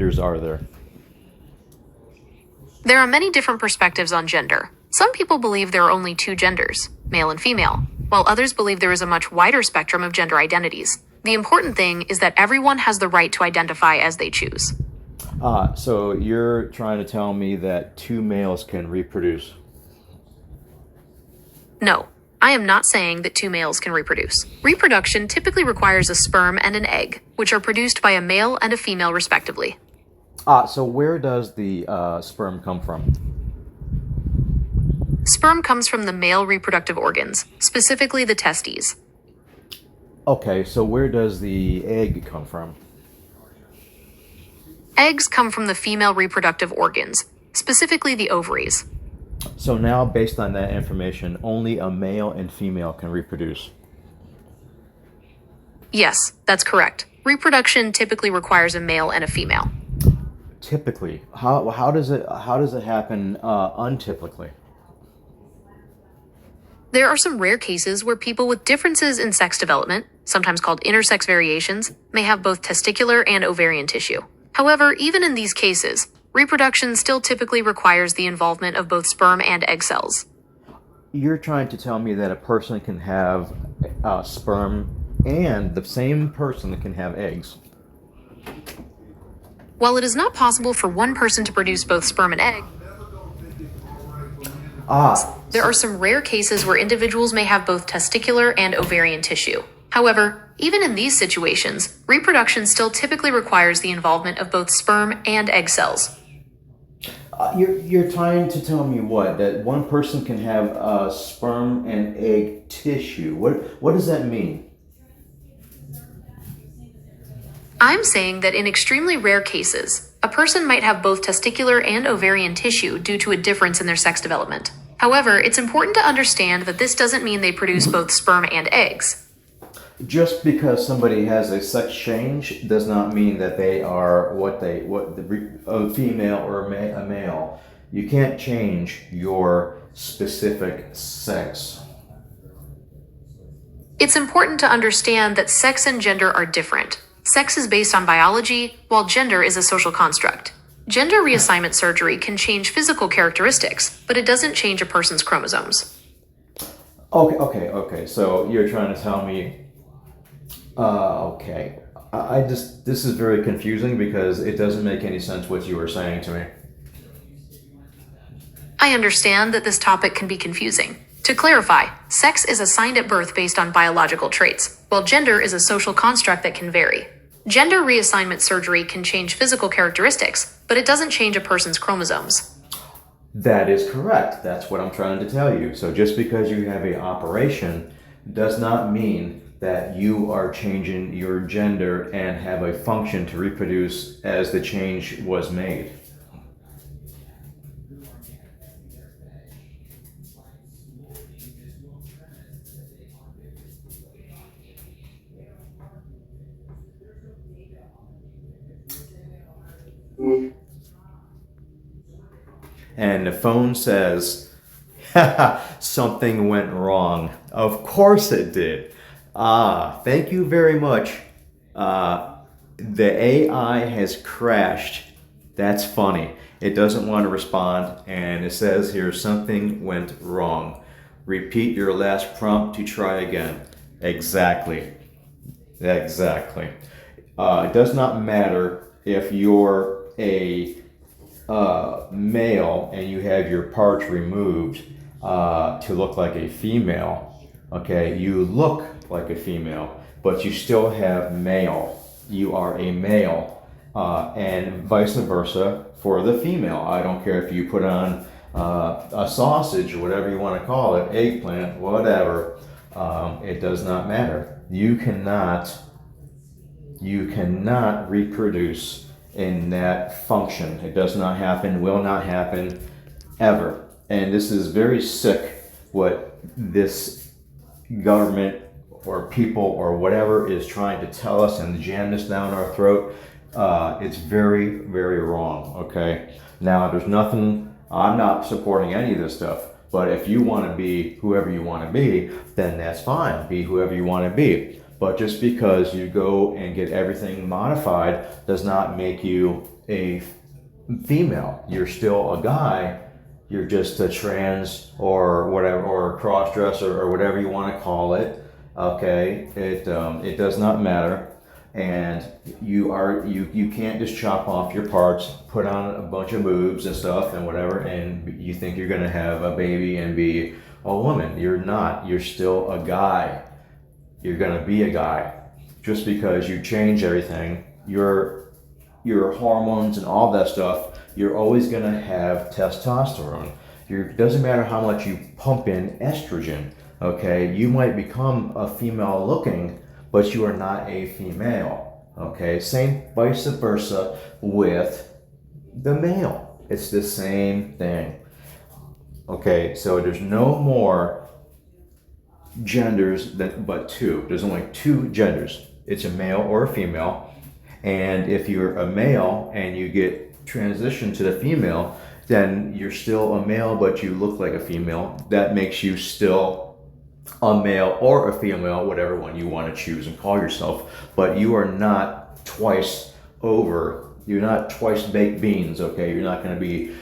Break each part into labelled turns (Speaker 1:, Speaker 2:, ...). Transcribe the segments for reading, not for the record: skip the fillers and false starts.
Speaker 1: genders are there?
Speaker 2: There are many different perspectives on gender. Some people believe there are only two genders, male and female, while others believe there is a much wider spectrum of gender identities. The important thing is that everyone has the right to identify as they choose.
Speaker 1: So you're trying to tell me that two males can reproduce?
Speaker 2: No, I am not saying that two males can reproduce. Reproduction typically requires a sperm and an egg, which are produced by a male and a female respectively.
Speaker 1: So where does the sperm come from?
Speaker 2: Sperm comes from the male reproductive organs, specifically the testes.
Speaker 1: Okay, so where does the egg come from?
Speaker 2: Eggs come from the female reproductive organs, specifically the ovaries.
Speaker 1: So now, based on that information, only a male and female can reproduce.
Speaker 2: Yes, that's correct. Reproduction typically requires a male and a female.
Speaker 1: Typically, how does it happen untypically?
Speaker 2: There are some rare cases where people with differences in sex development, sometimes called intersex variations, may have both testicular and ovarian tissue. However, even in these cases, reproduction still typically requires the involvement of both sperm and egg cells.
Speaker 1: You're trying to tell me that a person can have sperm and the same person can have eggs?
Speaker 2: While it is not possible for one person to produce both sperm and egg, there are some rare cases where individuals may have both testicular and ovarian tissue. However, even in these situations, reproduction still typically requires the involvement of both sperm and egg cells.
Speaker 1: You're trying to tell me what? That one person can have sperm and egg tissue. What does that mean?
Speaker 2: I'm saying that in extremely rare cases, a person might have both testicular and ovarian tissue due to a difference in their sex development. However, it's important to understand that this doesn't mean they produce both sperm and eggs.
Speaker 1: Just because somebody has a sex change does not mean that they are a female or a male. You can't change your specific sex.
Speaker 2: It's important to understand that sex and gender are different. Sex is based on biology, while gender is a social construct. Gender reassignment surgery can change physical characteristics, but it doesn't change a person's chromosomes.
Speaker 1: Okay. So you're trying to tell me, okay. This is very confusing because it doesn't make any sense what you were saying to me.
Speaker 2: I understand that this topic can be confusing. To clarify, sex is assigned at birth based on biological traits, while gender is a social construct that can vary. Gender reassignment surgery can change physical characteristics, but it doesn't change a person's chromosomes.
Speaker 1: That is correct. That's what I'm trying to tell you. So just because you have an operation does not mean that you are changing your gender and have a function to reproduce as the change was made. And the phone says, something went wrong. Of course it did. Thank you very much. The AI has crashed. That's funny. It doesn't want to respond, and it says here, something went wrong. Repeat your last prompt to try again. Exactly. It does not matter if you're a male and you have your parts removed to look like a female. Okay, you look like a female, but you still have male. You are a male, and vice versa for the female. I don't care if you put on a sausage or whatever you want to call it, eggplant, whatever. It does not matter. You cannot reproduce in that function. It does not happen, will not happen, ever. And this is very sick what this government or people or whatever is trying to tell us and jam this down our throat. It's very, very wrong, okay? Now, there's nothing, I'm not supporting any of this stuff, but if you want to be whoever you want to be, then that's fine. Be whoever you want to be. But just because you go and get everything modified does not make you a female. You're still a guy. You're just a trans or whatever, or a cross dresser or whatever you want to call it. Okay, it does not matter, and you can't just chop off your parts, put on a bunch of boobs and stuff and whatever, and you think you're gonna have a baby and be a woman. You're not. You're still a guy. You're gonna be a guy. Just because you change everything, your hormones and all that stuff, you're always gonna have testosterone. It doesn't matter how much you pump in estrogen. Okay, you might become a female looking, but you are not a female. Okay, same vice versa with the male. It's the same thing. Okay, so there's no more genders but two. There's only two genders. It's a male or a female. And if you're a male and you get transitioned to the female, then you're still a male, but you look like a female. That makes you still a male or a female, whatever one you want to choose and call yourself. But you are not twice over. You're not twice baked beans. Okay, you're not going to be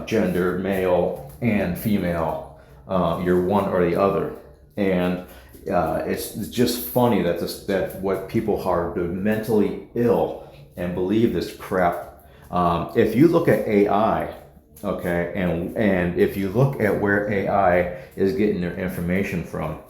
Speaker 1: gender male and female. You're one or the other. And it's just funny that what people are mentally ill and believe this crap. If you look at AI, okay, and if you look at where AI is getting their information from,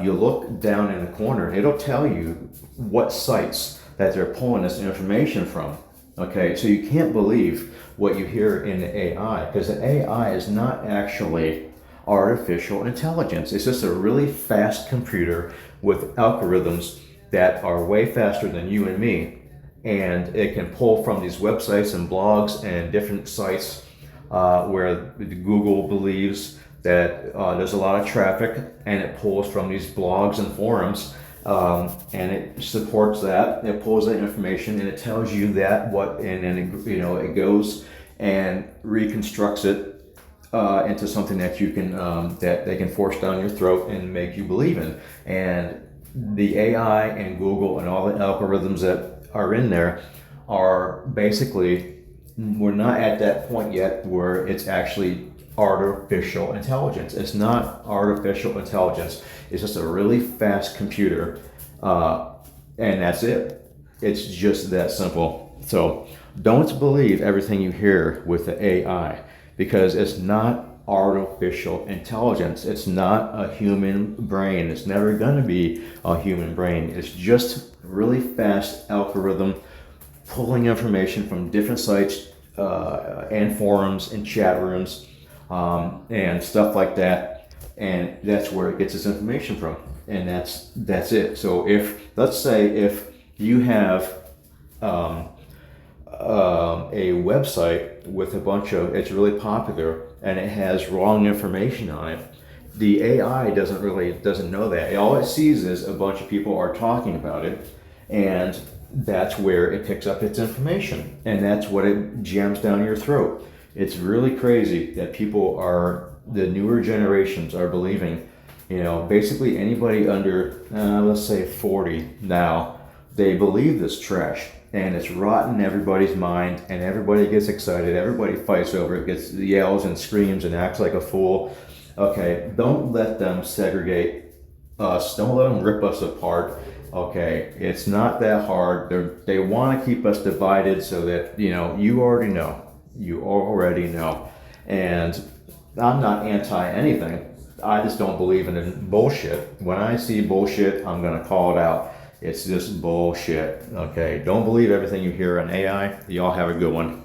Speaker 1: you look down in the corner, it'll tell you what sites that they're pulling this information from. Okay, so you can't believe what you hear in the AI, because the AI is not actually artificial intelligence. It's just a really fast computer with algorithms that are way faster than you and me, and it can pull from these websites and blogs and different sites where Google believes that there's a lot of traffic, and it pulls from these blogs and forums, and it supports that. It pulls that information and it tells you that and then it goes and reconstructs it into something that you can that they can force down your throat and make you believe in. And the AI and Google and all the algorithms that are in there are basically, we're not at that point yet where it's actually artificial intelligence. It's not artificial intelligence. It's just a really fast computer, and that's it. It's just that simple. So don't believe everything you hear with the AI, because it's not artificial intelligence. It's not a human brain. It's never going to be a human brain. It's just really fast algorithm pulling information from different sites and forums and chat rooms and stuff like that, and that's where it gets its information from, and that's it. So let's say if you have a website with a bunch of, it's really popular and it has wrong information on it, the AI doesn't know that. All it sees is a bunch of people are talking about it, and that's where it picks up its information, and that's what it jams down your throat. It's really crazy that the newer generations are believing, basically anybody under, let's say 40 now, they believe this trash, and it's rotten everybody's mind, and everybody gets excited, everybody fights over it, yells and screams and acts like a fool. Okay, don't let them segregate us, don't let them rip us apart. Okay, it's not that hard. They want to keep us divided so that, you already know. And I'm not anti anything. I just don't believe in bullshit. When I see bullshit, I'm going to call it out. It's just bullshit. Okay, don't believe everything you hear on AI. Y'all have a good one.